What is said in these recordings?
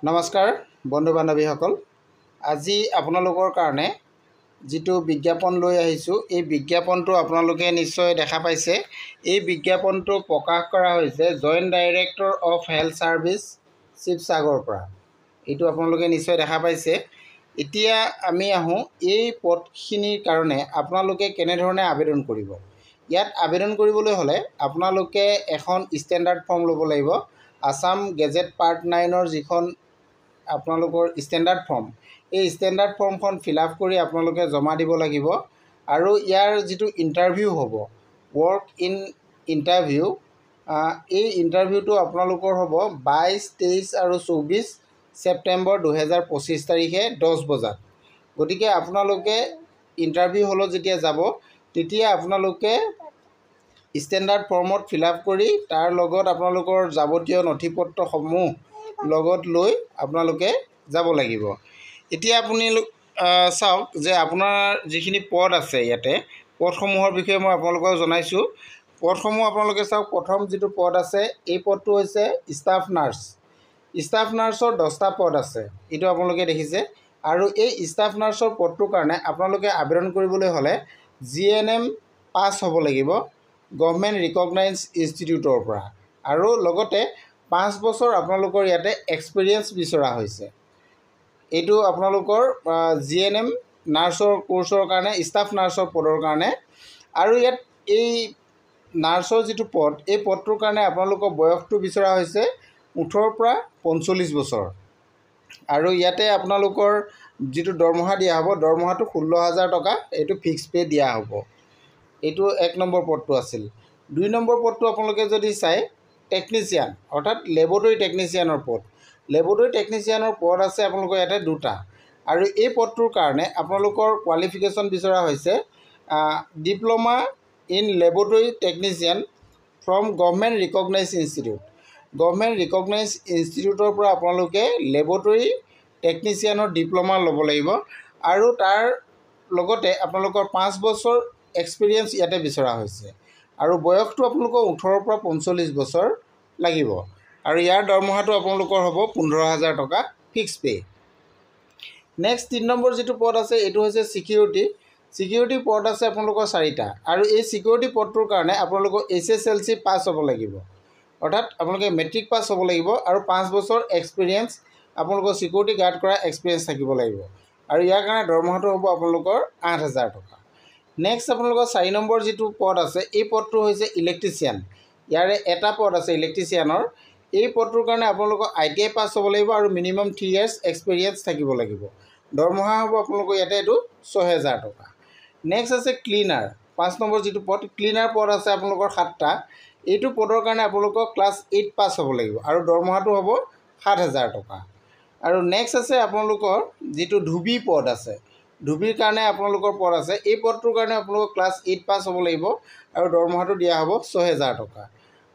নমস্কাৰ বন্ধু বান্ধৱীসকল, আজি আপোনালোকৰ কাৰণে যিটো বিজ্ঞাপন লৈ আহিছোঁ এই বিজ্ঞাপনটো আপোনালোকে নিশ্চয় দেখা পাইছে। এই বিজ্ঞাপনটো প্ৰকাশ কৰা হৈছে joint director of health service শিৱসাগৰৰ পৰা। এইটো আপোনালোকে নিশ্চয় দেখা পাইছে। এতিয়া আমি আহোঁ এই পদখিনিৰ কাৰণে আপোনালোকে কেনেধৰণে আবেদন কৰিব। ইয়াত আবেদন কৰিবলৈ হ'লে আপোনালোকে এখন ষ্টেণ্ডাৰ্ড ফৰ্ম ল'ব লাগিব। আসাম গেজেট পাৰ্ট 9ৰ যিখন আপোনালোকৰ ষ্টেণ্ডাৰ্ড ফৰ্ম, এই ষ্টেণ্ডাৰ্ড ফৰ্মখন ফিল-আপ কৰি আপোনালোকে জমা দিব লাগিব। আৰু ইয়াৰ যিটো ইণ্টাৰভিউ হ'ব, ৱৰ্ক ইন ইণ্টাৰভিউ, এই ইণ্টাৰভিউটো আপোনালোকৰ হ'ব 22, 23 আৰু 24 ছেপ্টেম্বৰ 2025 তাৰিখে 10 বজাত। গতিকে আপোনালোকে ইণ্টাৰভিউ হলত যেতিয়া যাব তেতিয়া আপোনালোকে ষ্টেণ্ডাৰ্ড ফৰ্মত ফিল-আপ কৰি তাৰ লগত আপোনালোকৰ যাৱতীয় নথিপত্ৰসমূহ লগত লৈ আপোনালোকে যাব লাগিব। এতিয়া আপুনি চাওক যে আপোনাৰ যিখিনি পদ আছে, ইয়াতে পদসমূহৰ বিষয়ে মই আপোনালোকক জনাইছোঁ। পদসমূহ আপোনালোকে চাওক। প্ৰথম যিটো পদ আছে এই পদটো হৈছে ষ্টাফ নাৰ্ছ। ষ্টাফ নাৰ্ছৰ 10টা পদ আছে, এইটো আপোনালোকে দেখিছে। আৰু এই ষ্টাফ নাৰ্ছৰ পদটোৰ কাৰণে আপোনালোকে আবেদন কৰিবলৈ হ'লে GNM পাছ হ'ব লাগিব গভৰ্ণমেণ্ট ৰিকগনাইজ ইনষ্টিটিউটৰ পৰা। আৰু লগতে 5 বছৰ আপোনালোকৰ ইয়াতে এক্সপিৰিয়েঞ্চ বিচৰা হৈছে। এইটো আপোনালোকৰ GNM নাৰ্ছৰ কোৰ্চৰ কাৰণে, ষ্টাফ নাৰ্ছৰ পদৰ কাৰণে। আৰু ইয়াত এই নাৰ্ছৰ যিটো পদ, এই পদটোৰ কাৰণে আপোনালোকৰ বয়সটো বিচৰা হৈছে 18 পৰা 45 বছৰ। আৰু ইয়াতে আপোনালোকৰ যিটো দৰমহা দিয়া হ'ব, দৰমহাটো 16,000 টকা, এইটো ফিক্স পে' দিয়া হ'ব। এইটো 1 নম্বৰ পদটো আছিল। 2 নম্বৰ পদটো আপোনালোকে যদি চাই, টেকনিচিয়ান অৰ্থাৎ লেবৰেটৰী টেকনিচিয়ানৰ পদ। লেবৰেটৰী টেকনিচিয়ানৰ পদ আছে আপোনালোকৰ ইয়াতে 2টা। আৰু এই পদটোৰ কাৰণে আপোনালোকৰ কোৱালিফিকেশ্যন বিচৰা হৈছে diploma in laboratory technician from government recognise institute. Government recognise ইনষ্টিটিউটৰ পৰা আপোনালোকে লেবৰেটৰী টেকনিচিয়ানৰ ডিপ্ল'মা ল'ব লাগিব। আৰু তাৰ লগতে আপোনালোকৰ 5 বছৰ এক্সপিৰিয়েঞ্চ ইয়াতে বিচৰা হৈছে। আৰু বয়সটো আপোনালোকৰ 18 পৰা 45 বছৰ লাগিব। আৰু ইয়াৰ দৰমহাটো আপোনালোকৰ হ'ব 15,000 টকা ফিক্স পে'। নেক্সট 3 নম্বৰ যিটো পদ আছে এইটো হৈছে ছিকিউৰিটি। ছিকিউৰিটি পদ আছে আপোনালোকৰ 4টা। আৰু এই ছিকিউৰিটি পদটোৰ কাৰণে আপোনালোকৰ SSLC পাছ হ'ব লাগিব, অৰ্থাৎ আপোনালোকে মেট্ৰিক পাছ হ'ব লাগিব। আৰু 5 বছৰ এক্সপিৰিয়েঞ্চ আপোনালোকৰ ছিকিউৰিটি গাৰ্ড কৰা এক্সপিৰিয়েঞ্চ থাকিব লাগিব। আৰু ইয়াৰ কাৰণে দৰমহাটো হ'ব আপোনালোকৰ 8,000 টকা। নেক্সট আপোনালোকৰ 4 নম্বৰ যিটো পদ আছে এই পদটো হৈছে ইলেক্ট্ৰিচিয়ান। ইয়াৰে এটা পদ আছে ইলেক্ট্ৰিচিয়ানৰ। এই পদটোৰ কাৰণে আপোনালোকৰ ITI পাছ হ'ব লাগিব আৰু মিনিমাম 3 ইয়াৰ্ছ এক্সপিৰিয়েঞ্চ থাকিব লাগিব। দৰমহা হ'ব আপোনালোকৰ ইয়াতে এইটো 6,000 টকা। নেক্সট আছে ক্লিনাৰ। 5 নম্বৰ যিটো পদ, ক্লিনাৰ পদ আছে আপোনালোকৰ 7টা। এইটো পদৰ কাৰণে আপোনালোকৰ ক্লাছ 8 পাছ হ'ব লাগিব আৰু দৰমহাটো হ'ব 7,000 টকা। আৰু নেক্সট আছে আপোনালোকৰ যিটো ধুবি পদ আছে, ধুবিৰ কাৰণে আপোনালোকৰ পদ আছে। এই পদটোৰ কাৰণে আপোনালোকৰ ক্লাছ 8 পাছ হ'ব লাগিব আৰু দৰমহাটো দিয়া হ'ব 6,000 টকা।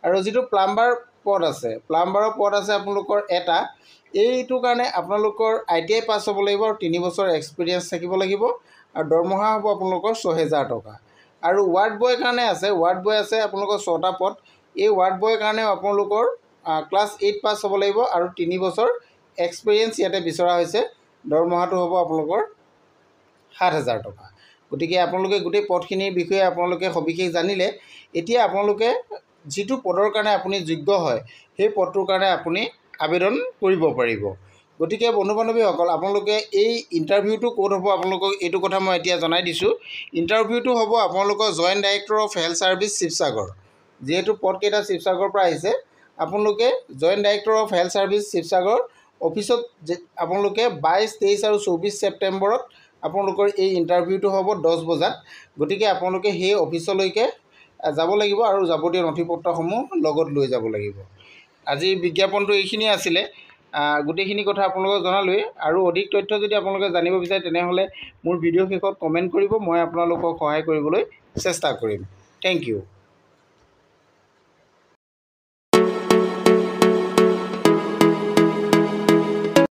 আৰু যিটো প্লাম্বাৰ পদ আছে, প্লাম্বাৰৰ পদ আছে আপোনালোকৰ এটা। এইটো কাৰণে আপোনালোকৰ ITI পাছ হ'ব লাগিব আৰু 3 বছৰ এক্সপিৰিয়েঞ্চ থাকিব লাগিব আৰু দৰমহা হ'ব আপোনালোকৰ 6,000 টকা। আৰু ৱাৰ্ড বয়ৰ কাৰণে আছে, ৱাৰ্ড বয় আছে আপোনালোকৰ 6টা পদ। এই ৱাৰ্ড বয়ৰ কাৰণেও আপোনালোকৰ ক্লাছ 8 পাছ হ'ব লাগিব আৰু 3 বছৰ এক্সপিৰিয়েঞ্চ ইয়াতে বিচৰা হৈছে। দৰমহাটো হ'ব আপোনালোকৰ 7,000 টকা। গতিকে আপোনালোকে গোটেই পদখিনিৰ বিষয়ে আপোনালোকে সবিশেষ জানিলে। এতিয়া আপোনালোকে যিটো পদৰ কাৰণে আপুনি যোগ্য হয় সেই পদটোৰ কাৰণে আপুনি আবেদন কৰিব পাৰিব। গতিকে বন্ধু বান্ধৱীসকল, আপোনালোকে এই ইণ্টাৰভিউটো ক'ত হ'ব আপোনালোকক এইটো কথা মই এতিয়া জনাই দিছোঁ। ইণ্টাৰভিউটো হ'ব আপোনালোকৰ joint director of health service Sivasagar. যিহেতু পদকেইটা শিৱসাগৰৰ পৰা আহিছে, আপোনালোকে joint director of health service Sivasagar অফিচত আপোনালোকে 22, 23 আৰু 24 ছেপ্টেম্বৰত আপোনালোকৰ এই ইণ্টাৰভিউটো হ'ব 10 বজাত। গতিকে আপোনালোকে সেই অফিচলৈকে যাব লাগিব আৰু যাৱতীয় নথিপত্ৰসমূহ লগত লৈ যাব লাগিব। আজিৰ বিজ্ঞাপনটো এইখিনিয়ে আছিলে। গোটেইখিনি কথা আপোনালোকক জনালোৱেই। আৰু অধিক তথ্য যদি আপোনালোকে জানিব বিচাৰে তেনেহ'লে মোৰ ভিডিঅ' শেষত কমেণ্ট কৰিব, মই আপোনালোকক সহায় কৰিবলৈ চেষ্টা কৰিম। Thank U.